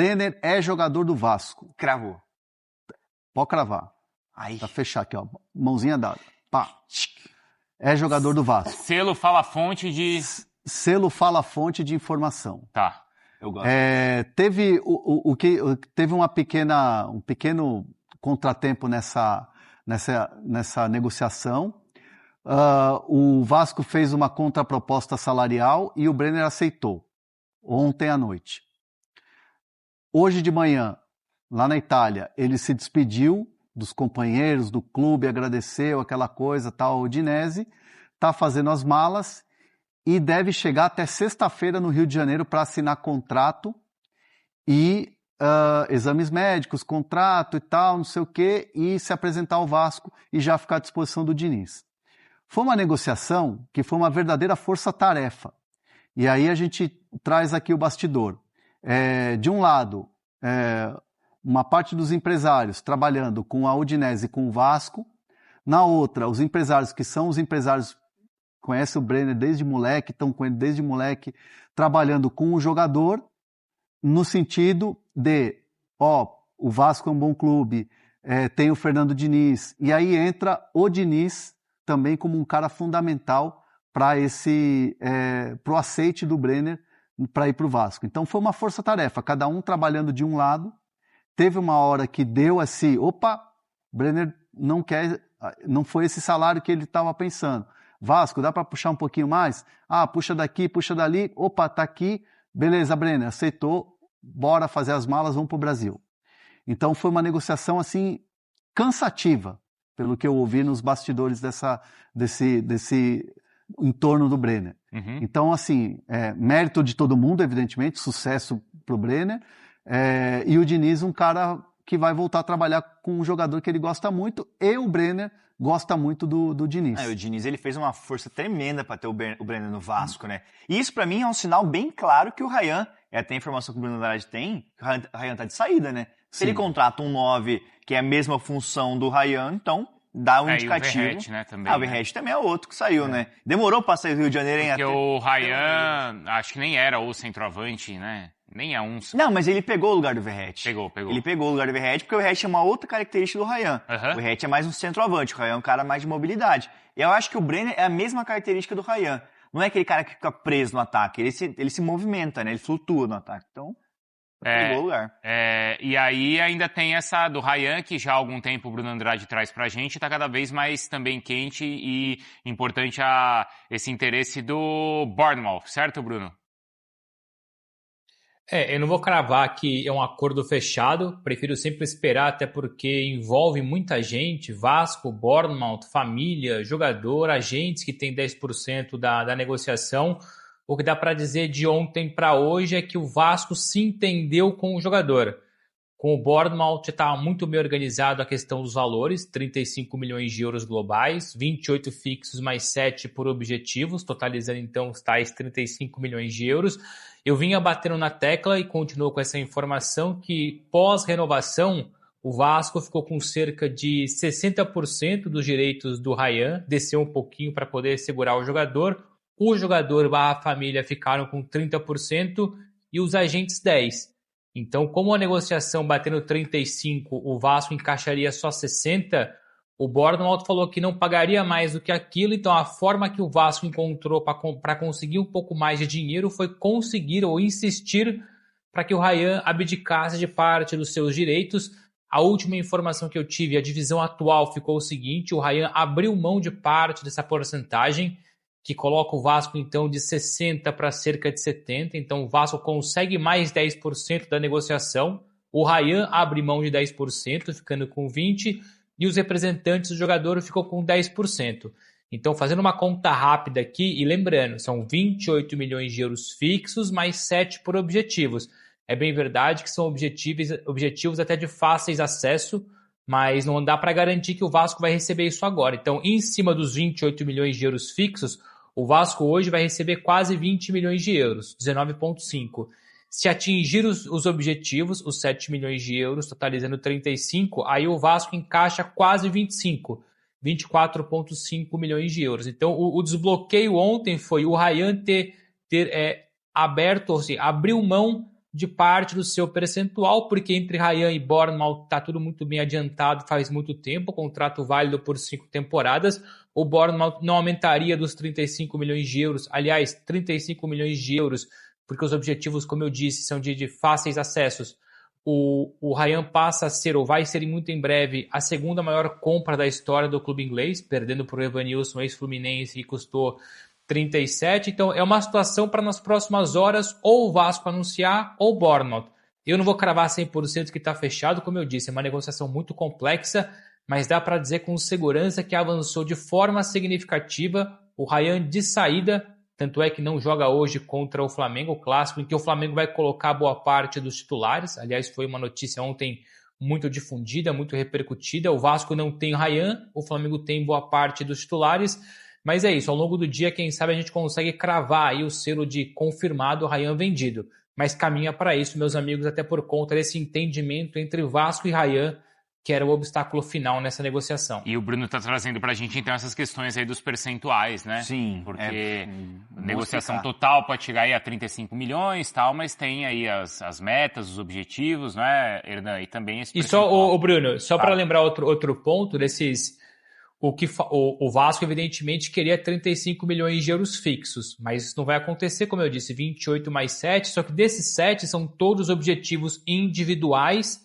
Brenner é jogador do Vasco. Cravou. Pode cravar. Aí. Pra fechar aqui, ó. Mãozinha dada. Pá. É jogador do Vasco. Selo fala fonte de... Selo fala fonte de informação. Tá. Eu gosto. Teve um pequeno contratempo nessa negociação. O Vasco fez uma contraproposta salarial e o Brenner aceitou. Ontem à noite. Hoje de manhã, lá na Itália, ele se despediu dos companheiros do clube, agradeceu aquela coisa, tal, ao Udinese, está fazendo as malas e deve chegar até sexta-feira no Rio de Janeiro para assinar contrato e exames médicos, contrato e tal, não sei o quê, e se apresentar ao Vasco e já ficar à disposição do Diniz. Foi uma negociação que foi uma verdadeira força-tarefa. E aí a gente traz aqui o bastidor. De um lado, uma parte dos empresários trabalhando com a Udinese e com o Vasco. Na outra, os empresários que são os empresários conhecem o Brenner desde moleque, estão com ele desde moleque, trabalhando com o jogador, no sentido de, o Vasco é um bom clube, tem o Fernando Diniz, e aí entra o Diniz também como um cara fundamental para pro aceite do Brenner para ir para o Vasco. Então foi uma força-tarefa, cada um trabalhando de um lado. Teve uma hora que deu assim, Brenner não foi esse salário que ele estava pensando. Vasco, dá para puxar um pouquinho mais? Puxa daqui, puxa dali, tá aqui, beleza, Brenner, aceitou, bora fazer as malas, vamos para o Brasil. Então foi uma negociação assim, cansativa, pelo que eu ouvi nos bastidores desse entorno do Brenner. Uhum. Então, assim, mérito de todo mundo, evidentemente, sucesso pro Brenner, e o Diniz, um cara que vai voltar a trabalhar com um jogador que ele gosta muito, e o Brenner gosta muito do Diniz. O Diniz ele fez uma força tremenda para ter o Brenner no Vasco, né? E isso para mim é um sinal bem claro que o Ryan, até a informação que o Bruno Andrade tem, que o Ryan tá de saída, né? Se ele contrata um 9 que é a mesma função do Ryan, então dá um indicativo. E o Verratti, né, também. O Verratti também é outro que saiu, né? Demorou pra sair do Rio de Janeiro, hein? Porque o Ryan, acho que nem era o centroavante, né? Nem é um... Não, mas ele pegou o lugar do Verratti. Pegou. Ele pegou o lugar do Verratti porque o Verratti é uma outra característica do Ryan. Uhum. O Verratti é mais um centroavante, o Ryan é um cara mais de mobilidade. E eu acho que o Brenner é a mesma característica do Ryan. Não é aquele cara que fica preso no ataque, ele se movimenta, né? Ele flutua no ataque. Então, pegou o lugar. E aí ainda tem essa do Ryan, que já há algum tempo o Bruno Andrade traz pra gente, tá cada vez mais também quente e importante esse interesse do Bournemouth, certo, Bruno? Eu não vou cravar que é um acordo fechado, prefiro sempre esperar, até porque envolve muita gente, Vasco, Bournemouth, família, jogador, agentes que tem 10% da negociação. O que dá para dizer de ontem para hoje é que o Vasco se entendeu com o jogador. Com o Bournemouth está muito bem organizado a questão dos valores, 35 milhões de euros globais, 28 fixos mais 7 por objetivos, totalizando então os tais 35 milhões de euros. Eu vinha batendo na tecla e continuo com essa informação que pós-renovação o Vasco ficou com cerca de 60% dos direitos do Ryan, desceu um pouquinho para poder segurar o jogador. O jogador barra família ficaram com 30% e os agentes 10%. Então, como a negociação batendo 35%, o Vasco encaixaria só 60%, o Bournemouth falou que não pagaria mais do que aquilo, então a forma que o Vasco encontrou para conseguir um pouco mais de dinheiro foi conseguir ou insistir para que o Ryan abdicasse de parte dos seus direitos. A última informação que eu tive, a divisão atual ficou o seguinte: o Ryan abriu mão de parte dessa porcentagem, que coloca o Vasco então de 60% para cerca de 70%, então o Vasco consegue mais 10% da negociação, o Ryan abre mão de 10%, ficando com 20%, e os representantes do jogador ficam com 10%. Então, fazendo uma conta rápida aqui, e lembrando, são 28 milhões de euros fixos, mais 7 por objetivos. É bem verdade que são objetivos até de fáceis acesso, mas não dá para garantir que o Vasco vai receber isso agora. Então, em cima dos 28 milhões de euros fixos, o Vasco hoje vai receber quase 20 milhões de euros, 19,5. Se atingir os objetivos, os 7 milhões de euros, totalizando 35, aí o Vasco encaixa quase 25, 24,5 milhões de euros. Então, o desbloqueio ontem foi o Ryan ter aberto, ou seja, abriu mão de parte do seu percentual, porque entre Ryan e Bournemouth está tudo muito bem adiantado faz muito tempo, contrato válido por 5 temporadas. O Bournemouth não aumentaria dos 35 milhões de euros, aliás, 35 milhões de euros, porque os objetivos, como eu disse, são de fáceis acessos. O Ryan passa a ser, ou vai ser muito em breve, a segunda maior compra da história do clube inglês, perdendo para o Evanilson, ex-Fluminense, que custou 37. Então é uma situação para nas próximas horas ou o Vasco anunciar ou o Bournemouth. Eu não vou cravar 100% que está fechado, como eu disse, é uma negociação muito complexa, mas dá para dizer com segurança que avançou de forma significativa. O Ryan de saída, tanto é que não joga hoje contra o Flamengo, o clássico, em que o Flamengo vai colocar boa parte dos titulares. Aliás, foi uma notícia ontem muito difundida, muito repercutida. O Vasco não tem Ryan, o Flamengo tem boa parte dos titulares. Mas é isso, ao longo do dia, quem sabe a gente consegue cravar aí o selo de confirmado Ryan vendido. Mas caminha para isso, meus amigos, até por conta desse entendimento entre Vasco e Ryan, que era o obstáculo final nessa negociação. E o Bruno está trazendo para a gente, então, essas questões aí dos percentuais, né? Sim. Porque negociação total pode chegar aí a 35 milhões e tal, mas tem aí as metas, os objetivos, né, Hernan? E também esse percentual. E só, Bruno, só para lembrar outro ponto desses... O Vasco, evidentemente, queria 35 milhões de euros fixos, mas isso não vai acontecer, como eu disse, 28 mais 7, só que desses 7 são todos objetivos individuais,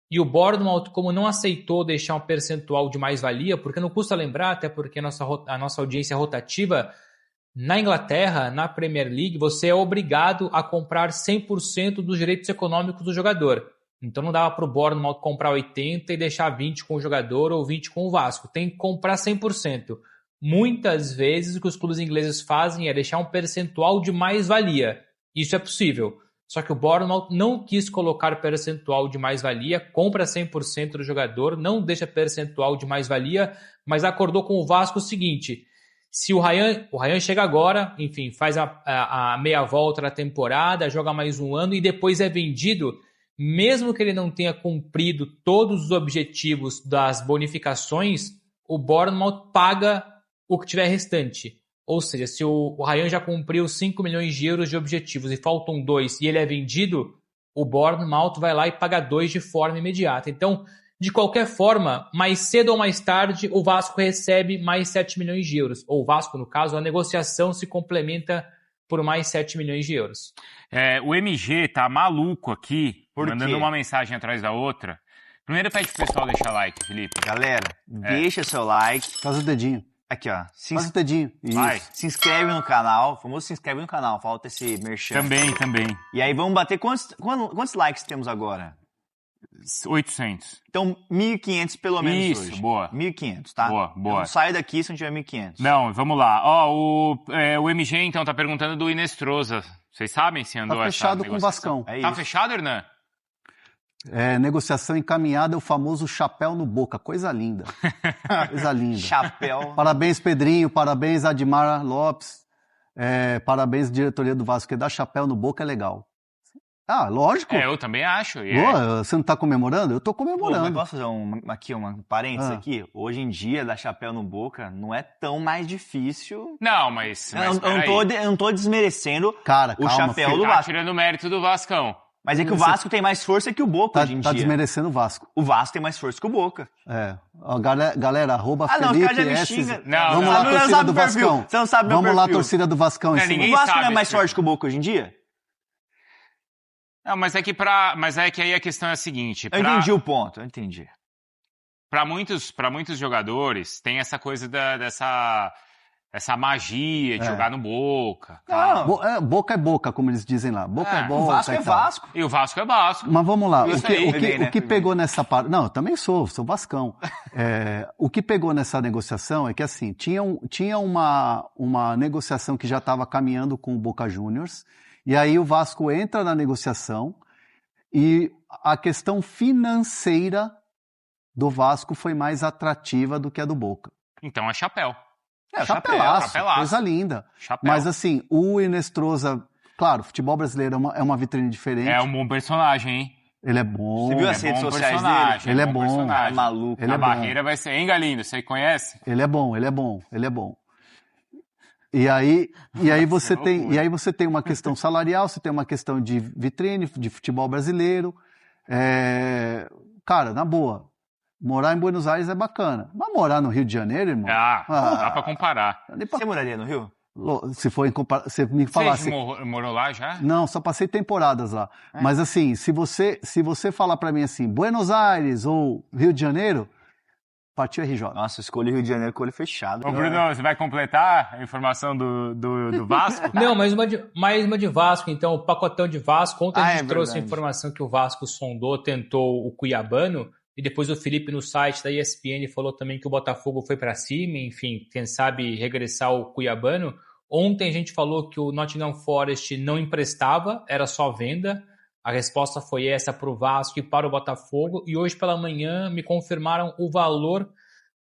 e o Bournemouth, como não aceitou deixar um percentual de mais-valia, porque não custa lembrar, até porque a nossa audiência é rotativa, na Inglaterra, na Premier League, você é obrigado a comprar 100% dos direitos econômicos do jogador. Então não dava para o Bournemouth comprar 80 e deixar 20 com o jogador ou 20 com o Vasco. Tem que comprar 100%. Muitas vezes o que os clubes ingleses fazem é deixar um percentual de mais-valia. Isso é possível. Só que o Bournemouth não quis colocar percentual de mais-valia, compra 100% do jogador, não deixa percentual de mais-valia, mas acordou com o Vasco o seguinte: se o Ryan chega agora, enfim, faz a meia volta da temporada, joga mais um ano e depois é vendido, mesmo que ele não tenha cumprido todos os objetivos das bonificações, o Bournemouth paga o que tiver restante. Ou seja, se o Ryan já cumpriu 5 milhões de euros de objetivos e faltam 2 e ele é vendido, o Bournemouth vai lá e paga 2 de forma imediata. Então, de qualquer forma, mais cedo ou mais tarde, o Vasco recebe mais 7 milhões de euros. Ou o Vasco, no caso, a negociação se complementa por mais 7 milhões de euros. O MG tá maluco aqui, mandando quê? uma mensagem atrás da outra. Primeiro pede pro pessoal deixar like, Felipe. Galera, deixa seu like. Faz o dedinho. Aqui, ó. Faz o dedinho. Vai. Se inscreve no canal. O famoso se inscreve no canal. Falta esse merchan. Também. E aí vamos bater... Quantos likes temos agora? 800. Então, 1.500 pelo menos Isso, hoje. boa. 1.500, tá? Boa. Eu não saio daqui se não tiver 1.500. Não, vamos lá. O MG, então, tá perguntando do Inestrosa. Vocês sabem se andou Tá essa fechado com o negociação? Vascão. É Tá isso. fechado, Hernan? Negociação encaminhada, o famoso chapéu no boca. Coisa linda. Coisa linda. Chapéu. Parabéns, Pedrinho. Parabéns, Admar Lopes. Parabéns, diretoria do Vasco. Que dar chapéu no boca é legal. Ah, lógico. Eu também acho. Boa, você não tá comemorando? Eu tô Pô, mas comemorando. posso fazer um parênteses aqui? Hoje em dia, dar chapéu no boca não é tão mais difícil. Não, mas Eu não tô desmerecendo Cara, o calma, chapéu filho. do tá Vasco. tirando o mérito do Vascão. Mas é que o Vasco tem mais força que o Boca hoje em Tá dia. desmerecendo o Vasco. O Vasco tem mais força que o Boca. Ó, galera, arroba Os Felipe caras já me S. xingam. Vamos Não, lá, não torcida sabe do o perfil. Vascão. Você não sabe meu Vamos lá, perfil. torcida do Vascão. em cima. Ninguém O Vasco sabe não é mais esse forte que o Boca hoje em dia? Não, mas é que aí a questão é a seguinte. Eu entendi o ponto, eu entendi. Para muitos jogadores, tem essa coisa essa magia de jogar no Boca. Não, Boca é boca, como eles dizem lá. Boca é boca. o Vasco e é tal. Vasco. E o Vasco é Vasco. Mas vamos lá. Isso aí, O que pegou nessa parte... Não, eu também sou Vascão. O que pegou nessa negociação é que, assim, tinha uma negociação que já estava caminhando com o Boca Juniors, e aí o Vasco entra na negociação e a questão financeira do Vasco foi mais atrativa do que a do Boca. Então é chapéu. Chapelaço, chapelaço. coisa linda. Chapéu. Mas assim, o Inestrosa, claro, futebol brasileiro é uma vitrine diferente. É um bom personagem, hein? Ele é bom. Você viu É as redes bom sociais personagem, dele? Ele é bom bom. personagem. É maluco. Ele A é bom. barreira vai ser... Hein, Galindo? Você conhece? Ele é bom. E aí você Nossa, tem, loucura. e aí você tem uma questão salarial, você tem uma questão de vitrine, de futebol brasileiro. Cara, na boa, morar em Buenos Aires é bacana. Mas morar no Rio de Janeiro, irmão? Não dá pra comparar. nem pra- Você moraria no Rio? Se for você me Você falasse. morou lá já? Não, só passei temporadas lá. Mas assim, se você falar pra mim assim, Buenos Aires ou Rio de Janeiro, partiu RJ. Nossa, eu escolhi Rio de Janeiro com o olho fechado. Ô, Bruno, você vai completar a informação do Vasco? Não, mais uma de Vasco, então, o pacotão de Vasco. Ontem a gente trouxe a verdade. informação que o Vasco sondou, tentou o Cuiabano, e depois o Felipe no site da ESPN falou também que o Botafogo foi para cima, enfim, quem sabe regressar ao Cuiabano. Ontem a gente falou que o Nottingham Forest não emprestava, era só venda. A resposta foi essa para o Vasco e para o Botafogo, e hoje pela manhã me confirmaram o valor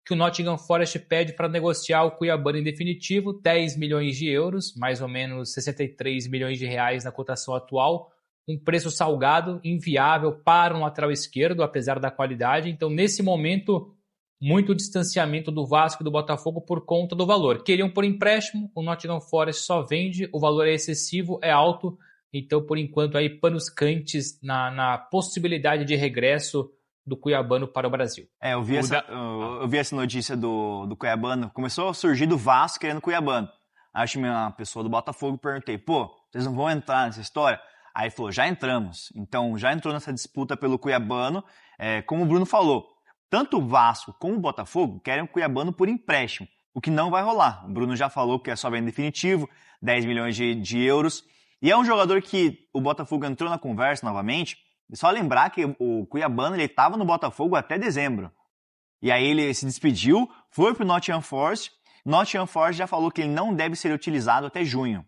que o Nottingham Forest pede para negociar o Cuiabano em definitivo, 10 milhões de euros, mais ou menos 63 milhões de reais na cotação atual, um preço salgado, inviável para um lateral esquerdo, apesar da qualidade. Então, nesse momento, muito distanciamento do Vasco e do Botafogo por conta do valor. Queriam por empréstimo, o Nottingham Forest só vende, o valor é excessivo, é alto, então, por enquanto, aí panos quentes na possibilidade de regresso do Cuiabano para o Brasil. Eu vi essa notícia do Cuiabano. Começou a surgir do Vasco querendo Cuiabano. Aí eu chamei uma pessoa do Botafogo e perguntei, vocês não vão entrar nessa história? Aí ele falou, já entramos. Então, já entrou nessa disputa pelo Cuiabano. Como o Bruno falou, tanto o Vasco como o Botafogo querem o Cuiabano por empréstimo, o que não vai rolar. O Bruno já falou que é só venda definitivo, 10 milhões de euros. E é um jogador que o Botafogo entrou na conversa novamente. É só lembrar que o Cuiabano estava no Botafogo até dezembro. E aí ele se despediu, foi para o Nottingham Forest. Nottingham Forest já falou que ele não deve ser utilizado até junho.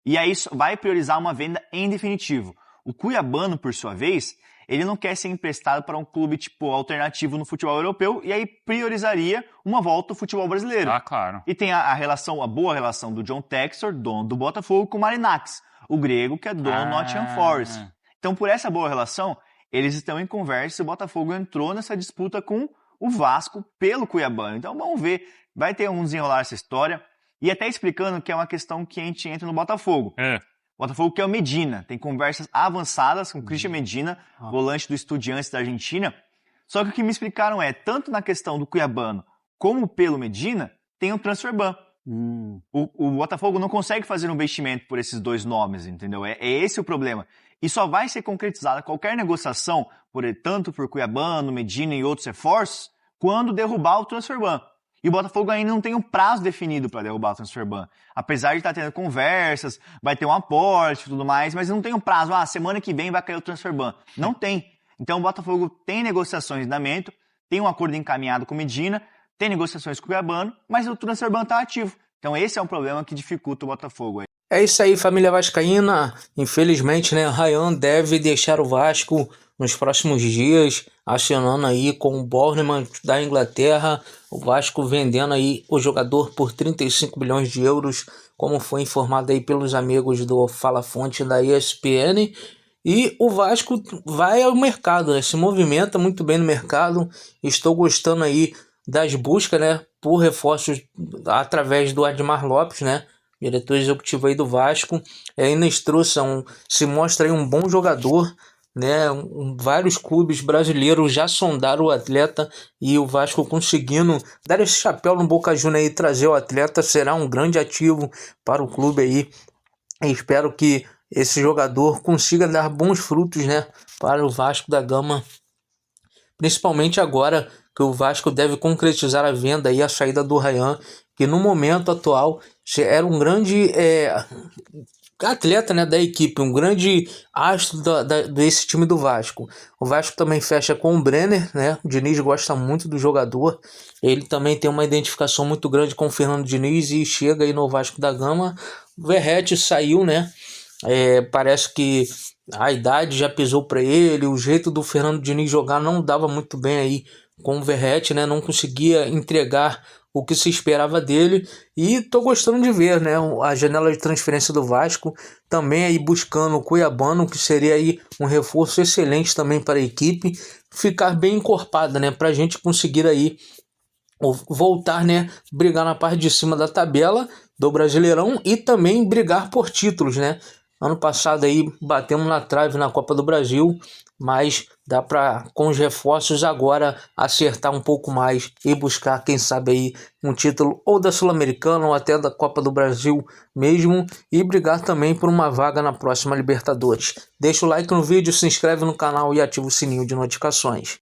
E aí vai priorizar uma venda em definitivo. O Cuiabano, por sua vez, ele não quer ser emprestado para um clube alternativo no futebol europeu e aí priorizaria uma volta ao futebol brasileiro. Ah, claro. E tem a boa relação do John Textor, dono do Botafogo, com o Marinakis, o grego que é dono do Nottingham Forest. Então, por essa boa relação, eles estão em conversa e o Botafogo entrou nessa disputa com o Vasco pelo Cuiabano. Então, vamos ver. Vai ter um desenrolar essa história. E até explicando que é uma questão que a gente entra no Botafogo. O Botafogo quer o Medina. Tem conversas avançadas com o Christian Medina, volante do Estudiantes da Argentina. Só que o que me explicaram tanto na questão do Cuiabano como pelo Medina, tem um transfer ban. O Botafogo não consegue fazer um investimento por esses dois nomes, entendeu? É esse o problema. E só vai ser concretizada qualquer negociação, tanto por Cuiabano, Medina e outros reforços, quando derrubar o transfer ban. E o Botafogo ainda não tem um prazo definido para derrubar o transfer ban. Apesar de estar tendo conversas, vai ter um aporte e tudo mais, mas não tem um prazo. Semana que vem vai cair o transfer ban. Não tem. Então o Botafogo tem negociações em andamento, tem um acordo encaminhado com Medina, tem negociações com o Cuiabano, mas o transfer ban está ativo. Então esse é um problema que dificulta o Botafogo. É isso aí, família vascaína. Infelizmente, né, Ryan deve deixar o Vasco nos próximos dias, acionando aí com o Bournemouth da Inglaterra, o Vasco vendendo aí o jogador por 35 milhões de euros, como foi informado aí pelos amigos do Fala Fonte da ESPN. E o Vasco vai ao mercado, né, se movimenta muito bem no mercado. Estou gostando aí das buscas, né, por reforços através do Admar Lopes, né, diretor executivo aí do Vasco. Enes trouxe se mostra aí um bom jogador, né? Vários clubes brasileiros já sondaram o atleta e o Vasco conseguindo dar esse chapéu no Boca Juniors e trazer o atleta será um grande ativo para o clube aí. E espero que esse jogador consiga dar bons frutos, né, para o Vasco da Gama, principalmente agora que o Vasco deve concretizar a venda e a saída do Ryan, que no momento atual era um grande atleta, né, da equipe, um grande astro desse time do Vasco. O Vasco também fecha com o Brenner, né? O Diniz gosta muito do jogador, ele também tem uma identificação muito grande com o Fernando Diniz e chega aí no Vasco da Gama. O Verratti saiu, né? Parece que a idade já pesou para ele, o jeito do Fernando Diniz jogar não dava muito bem aí com o Verratti, né? Não conseguia entregar o que se esperava dele, e tô gostando de ver, né, a janela de transferência do Vasco também aí buscando o Cuiabano, que seria aí um reforço excelente também para a equipe ficar bem encorpada, né, para a gente conseguir aí voltar, né, brigar na parte de cima da tabela do Brasileirão e também brigar por títulos, né? Ano passado aí batemos na trave na Copa do Brasil, mas dá para, com os reforços agora, acertar um pouco mais e buscar, quem sabe aí, um título ou da Sul-Americana ou até da Copa do Brasil mesmo, e brigar também por uma vaga na próxima Libertadores. Deixa o like no vídeo, se inscreve no canal e ativa o sininho de notificações.